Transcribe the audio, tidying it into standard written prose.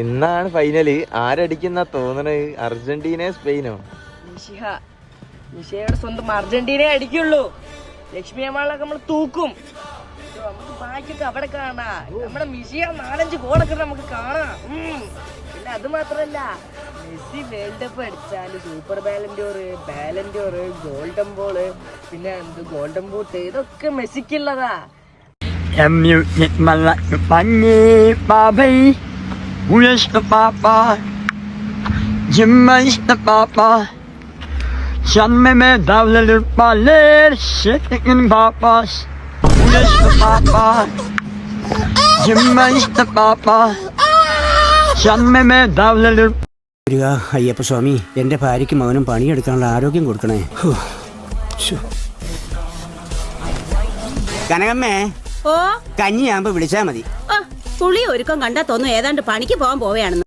ഇന്നാണ് ഫൈനല്. ആരടിക്കുന്ന തോന്നണേ? അർജന്റീന സ്പെയിനോ? നിഷയുടെ സ്വന്തം അർജന്റീനയെ അടിക്കുള്ളൂ. ലക്ഷ്മി അമ്മാളൊക്കെ നമ്മൾ തൂക്കും. നമുക്ക് ബാക്കിയൊക്കെ അവിടെ കാണാം. നമ്മുടെ മിഷിയ 4-5 ഗോളൊക്കെ നമുക്ക് കാണാം. പിന്നെ അത് മാത്രല്ല, മെസ്സി വേൾഡ് കപ്പ് അടിച്ചാല് സൂപ്പർ ബാലൻഡോർ, ഗോൾഡൻ ബോള്, പിന്നെ ഗോൾഡൻ ബൂട്ട്, ഇതൊക്കെ മെസ്സിക്കുള്ളതാ. അയ്യപ്പസ്വാമി, എന്റെ ഭാര്യയ്ക്ക് മകനും പണിയെടുക്കാനുള്ള ആരോഗ്യം കൊടുക്കണേ. കനകമ്മേ, കഞ്ഞിയാകുമ്പോ വിളിച്ചാ മതി. പുളി ഒരുക്കം കണ്ടാ തോന്നും ഏതാണ്ട് പണിക്ക് പോകാൻ പോവുകയാണെന്ന്.